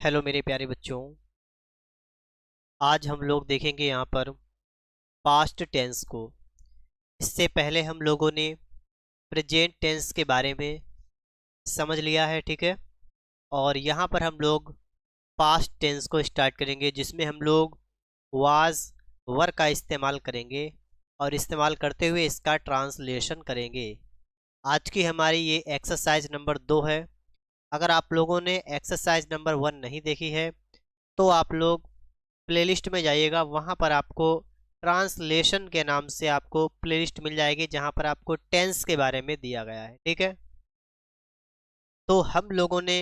Hello मेरे प्यारे बच्चों। आज हम लोग देखेंगे यहाँ पर पास्ट टेंस को। इससे पहले हम लोगों ने प्रेजेंट टेंस के बारे में समझ लिया है, ठीक है। और यहाँ पर हम लोग पास्ट टेंस को स्टार्ट करेंगे, जिसमें हम लोग वाज वर का इस्तेमाल करेंगे और इस्तेमाल करते हुए इसका ट्रांसलेशन करेंगे। आज की हमारी ये एक्सरसाइज नंबर 2 है। अगर आप लोगों ने एक्सरसाइज नंबर 1 नहीं देखी है तो आप लोग प्लेलिस्ट में जाइएगा, वहाँ पर आपको ट्रांसलेशन के नाम से आपको प्लेलिस्ट मिल जाएगी, जहाँ पर आपको टेंस के बारे में दिया गया है, ठीक है। तो हम लोगों ने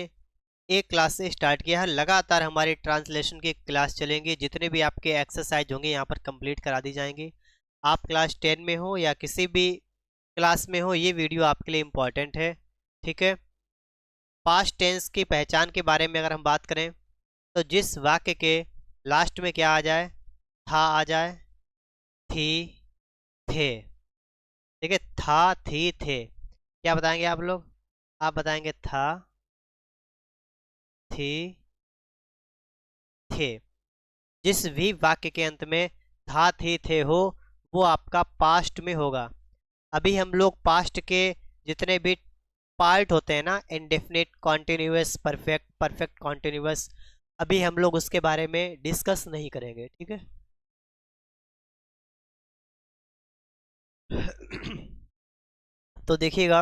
एक क्लास से स्टार्ट किया है, लगातार हमारी ट्रांसलेशन की क्लास चलेंगी। जितने भी आपके एक्सरसाइज होंगे यहाँ पर कंप्लीट करा दी जाएंगी। आप क्लास 10 में हो या किसी भी क्लास में हो, ये वीडियो आपके लिए इम्पॉर्टेंट है, ठीक है। पास्ट टेंस की पहचान के बारे में अगर हम बात करें तो जिस वाक्य के लास्ट में क्या आ जाए, था आ जाए, थी, थे, ठीक है। था, थी, थे, क्या बताएंगे आप लोग? आप बताएंगे था, थी, थे। जिस भी वाक्य के अंत में था, थी, थे हो, वो आपका पास्ट में होगा। अभी हम लोग पास्ट के जितने भी पार्ट होते हैं ना, indefinite, continuous, perfect, perfect continuous, अभी हम लोग उसके बारे में डिस्कस नहीं करेंगे, ठीक है। तो देखिएगा,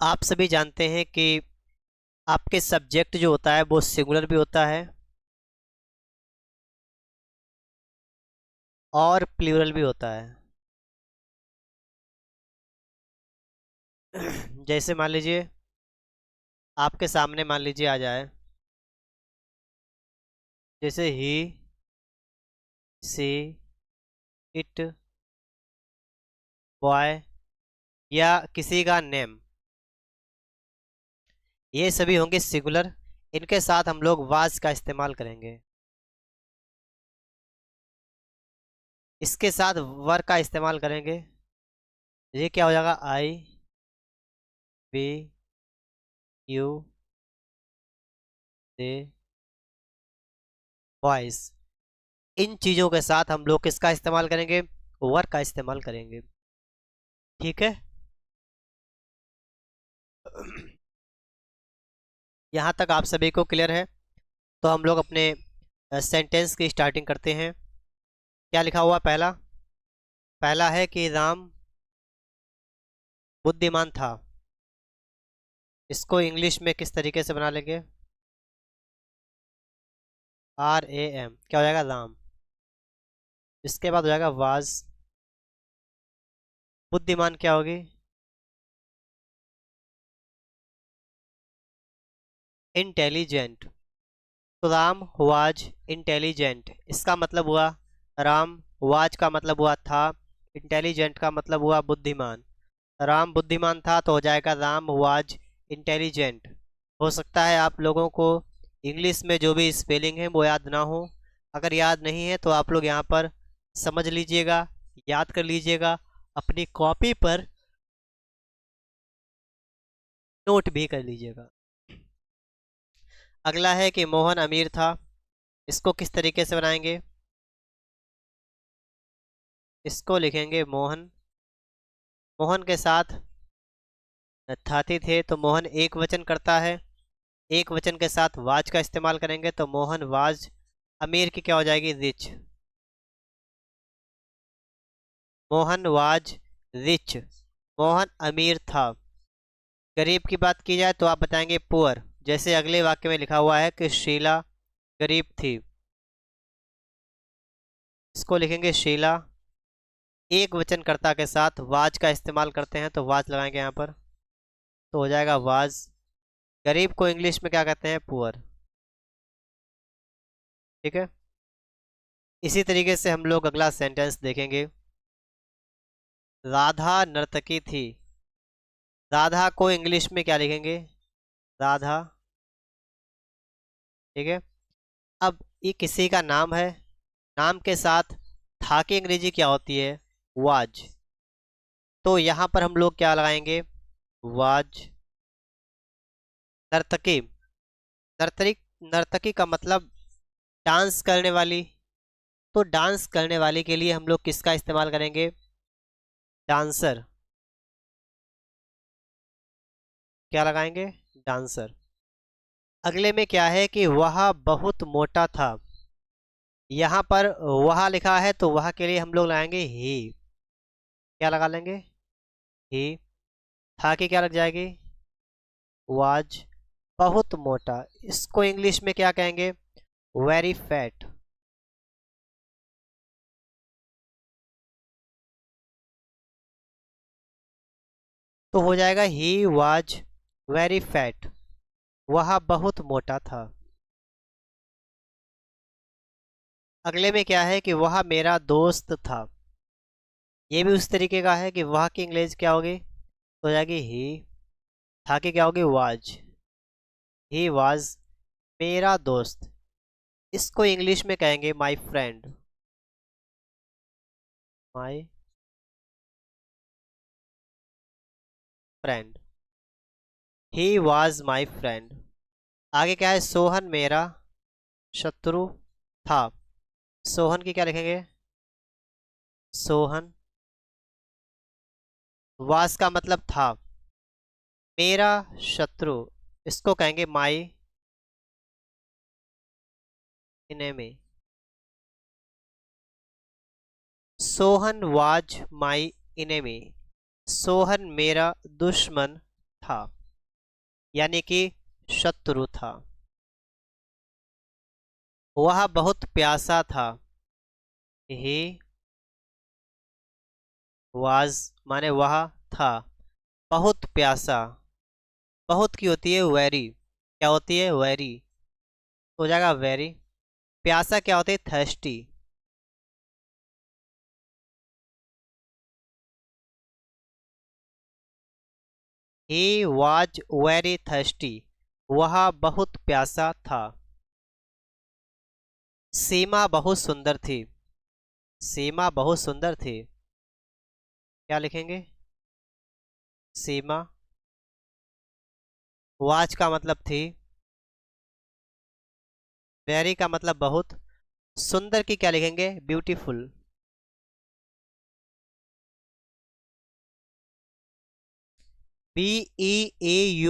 आप सभी जानते हैं कि आपके सब्जेक्ट जो होता है वो सिंगुलर भी होता है और प्लूरल भी होता है। जैसे मान लीजिए आपके सामने मान लीजिए आ जाए, जैसे ही, सी, इट, बॉय या किसी का नेम, ये सभी होंगे सिंगुलर। इनके साथ हम लोग वाज का इस्तेमाल करेंगे। इसके साथ वर का इस्तेमाल करेंगे। ये क्या हो जाएगा? आई, वी, यू, दे, बॉयज। इन चीज़ों के साथ हम लोग किसका इस्तेमाल करेंगे? वर का इस्तेमाल करेंगे, ठीक है। यहाँ तक आप सभी को क्लियर है? तो हम लोग अपने सेंटेंस की स्टार्टिंग करते हैं। क्या लिखा हुआ? पहला पहला है कि राम बुद्धिमान था। इसको इंग्लिश में किस तरीके से बना लेंगे? RAM, क्या हो जाएगा? राम। इसके बाद हो जाएगा वाज। बुद्धिमान क्या होगी? इंटेलिजेंट। तो राम वाज इंटेलिजेंट, इसका मतलब हुआ राम, वाज का मतलब हुआ था, इंटेलिजेंट का मतलब हुआ बुद्धिमान। राम बुद्धिमान था तो हो जाएगा राम वाज इंटेलिजेंट। हो सकता है आप लोगों को इंग्लिश में जो भी स्पेलिंग है वो याद ना हो। अगर याद नहीं है तो आप लोग यहाँ पर समझ लीजिएगा, याद कर लीजिएगा, अपनी कॉपी पर नोट भी कर लीजिएगा। अगला है कि मोहन अमीर था। इसको किस तरीके से बनाएंगे? इसको लिखेंगे मोहन, मोहन के साथ थाती थे तो मोहन एक वचन करता है, एक वचन के साथ वाज का इस्तेमाल करेंगे तो मोहन वाज अमीर की क्या हो जाएगी? Rich. Mohan was rich, Mohan अमीर था। गरीब की बात की जाए तो आप बताएंगे पुअर। जैसे अगले वाक्य में लिखा हुआ है कि शीला गरीब थी, इसको लिखेंगे शीला एक वचनकर्ता के साथ वाज का इस्तेमाल करते हैं तो वाज लगाएंगे यहाँ पर, तो हो जाएगा वाज। गरीब को इंग्लिश में क्या कहते हैं? पुअर, ठीक है। इसी तरीके से हम लोग अगला सेंटेंस देखेंगे। राधा नर्तकी थी। राधा को इंग्लिश में क्या लिखेंगे? राधा, ठीक है। अब ये किसी का नाम है, नाम के साथ था की अंग्रेजी क्या होती है? वाज। तो यहाँ पर हम लोग क्या लगाएंगे? वाज नर्तकी। नर्तकी, नर्तकी का मतलब डांस करने वाली। तो डांस करने वाली के लिए हम लोग किसका इस्तेमाल करेंगे? डांसर। क्या लगाएंगे? डांसर। अगले में क्या है कि वह बहुत मोटा था। यहाँ पर वह लिखा है तो वह के लिए हम लोग लगाएंगे ही। क्या लगा लेंगे? ही। था की क्या लग जाएगी? वाज। बहुत मोटा, इसको इंग्लिश में क्या कहेंगे? Very fat. तो हो जाएगा ही वाज वेरी फैट। वह बहुत मोटा था। अगले में क्या है कि वह मेरा दोस्त था। ये भी उस तरीके का है कि वह की इंग्लिश क्या होगी? तो हो जाएगी ही। था की क्या होगी? वाज। ही वाज मेरा दोस्त। इसको इंग्लिश में कहेंगे my friend. My friend. He was my friend. आगे क्या है? सोहन मेरा शत्रु था। सोहन की क्या लिखेंगे? सोहन। वास का मतलब था। मेरा शत्रु, इसको कहेंगे my enemy. Sohan was my enemy. Sohan मेरा दुश्मन था, यानी कि शत्रु था। वह बहुत प्यासा था। ही वाज माने वह था बहुत प्यासा। बहुत की होती है वेरी। क्या होती है? वेरी। हो जाएगा वेरी। प्यासा क्या होता है? Thirsty. He was very thirsty. वह बहुत प्यासा था। सीमा बहुत सुंदर थी। सीमा बहुत सुंदर थी। क्या लिखेंगे? सीमा। वाच का मतलब थी। वेरी का मतलब बहुत। सुंदर की क्या लिखेंगे? ब्यूटीफुल। BEAUTIFUL।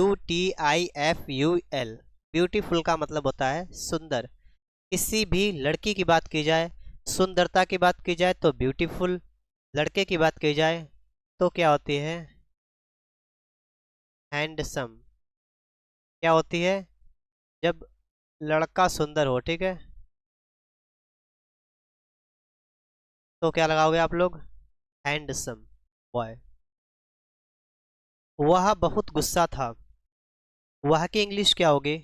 ब्यूटीफुल का मतलब होता है सुंदर। किसी भी लड़की की बात की जाए, सुंदरता की बात की जाए तो ब्यूटीफुल। लड़के की बात की जाए तो क्या होती है? हैंडसम। क्या होती है? जब लड़का सुंदर हो, ठीक है, तो क्या लगाओगे आप लोग? Handsome boy. वह बहुत गुस्सा था। वह की इंग्लिश क्या होगी?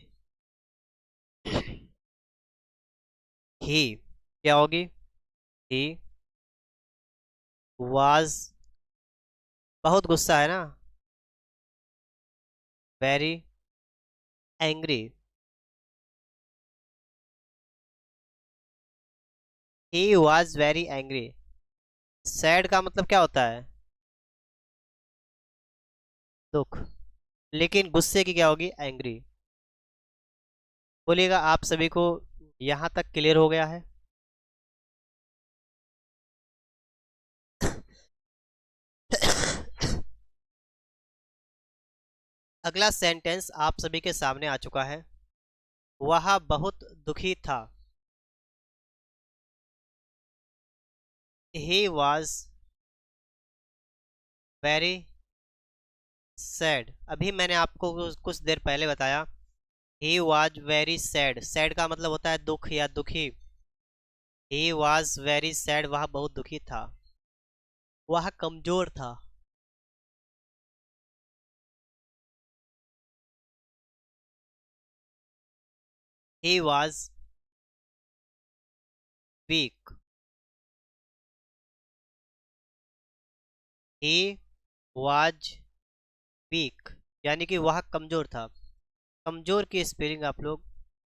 ही। क्या होगी? He was. बहुत गुस्सा है ना? Very angry. He was very angry. Sad का मतलब क्या होता है? दुख। लेकिन गुस्से की क्या होगी? एंग्री। बोलिएगा आप सभी को यहां तक क्लियर हो गया है? अगला सेंटेंस आप सभी के सामने आ चुका है। वह बहुत दुखी था। He was very sad. अभी मैंने आपको कुछ देर पहले बताया। He was very sad. Sad का मतलब होता है दुख या दुखी। ही वॉज वेरी सैड, वह बहुत दुखी था। वह कमजोर था। He was weak. He was weak, यानी कि वह कमजोर था। कमजोर की स्पेलिंग आप लोग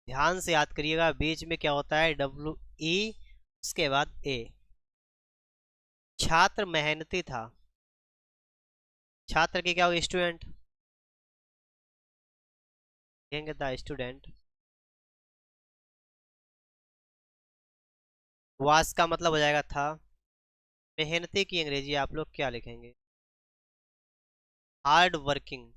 ध्यान से याद करिएगा। बीच में क्या होता है? WE, उसके बाद ए। छात्र मेहनती था। छात्र की क्या होगी? स्टूडेंट। कहेंगे द स्टूडेंट। वाज का मतलब हो जाएगा था। मेहनती की अंग्रेजी आप लोग क्या लिखेंगे? Hard working.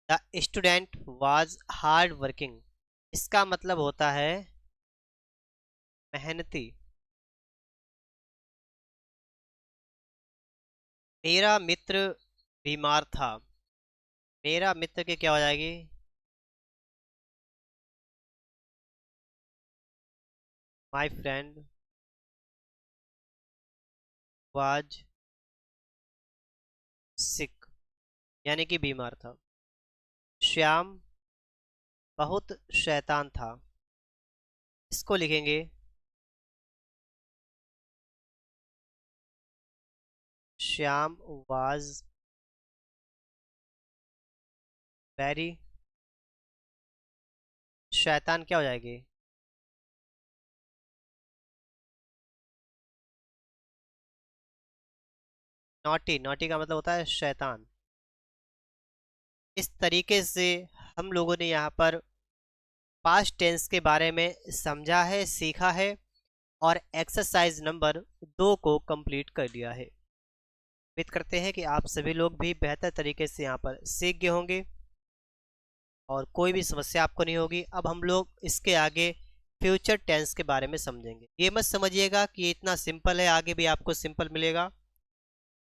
The student was hard working, इसका मतलब होता है मेहनती। मेरा मित्र बीमार था, मेरा मित्र की क्या हो जाएगी? माई फ्रेंड वाज सिक, यानी कि बीमार था। श्याम बहुत शैतान था, इसको लिखेंगे श्याम वाज वेरी, शैतान क्या हो जाएगी? नॉटी, नॉटी का मतलब होता है शैतान। इस तरीके से हम लोगों ने यहाँ पर पास्ट टेंस के बारे में समझा है, सीखा है, और एक्सरसाइज नंबर 2 को कंप्लीट कर लिया है। उम्मीद करते हैं कि आप सभी लोग भी बेहतर तरीके से यहाँ पर सीख गए होंगे और कोई भी समस्या आपको नहीं होगी। अब हम लोग इसके आगे फ्यूचर टेंस के बारे में समझेंगे। ये मत समझिएगा कि ये इतना सिंपल है, आगे भी आपको सिंपल मिलेगा।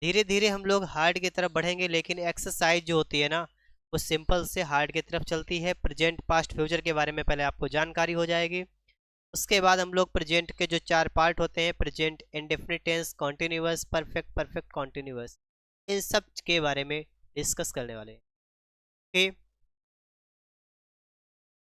धीरे धीरे हम लोग हार्ड की तरफ बढ़ेंगे, लेकिन एक्सरसाइज जो होती है ना, वो सिंपल से हार्ड की तरफ चलती है। प्रेजेंट पास्ट फ्यूचर के बारे में पहले आपको जानकारी हो जाएगी। उसके बाद हम लोग प्रेजेंट के जो 4 पार्ट होते हैं, present indefinite tense, continuous, perfect, perfect continuous, इन सब के बारे में डिस्कस करने वाले हैं। ओके,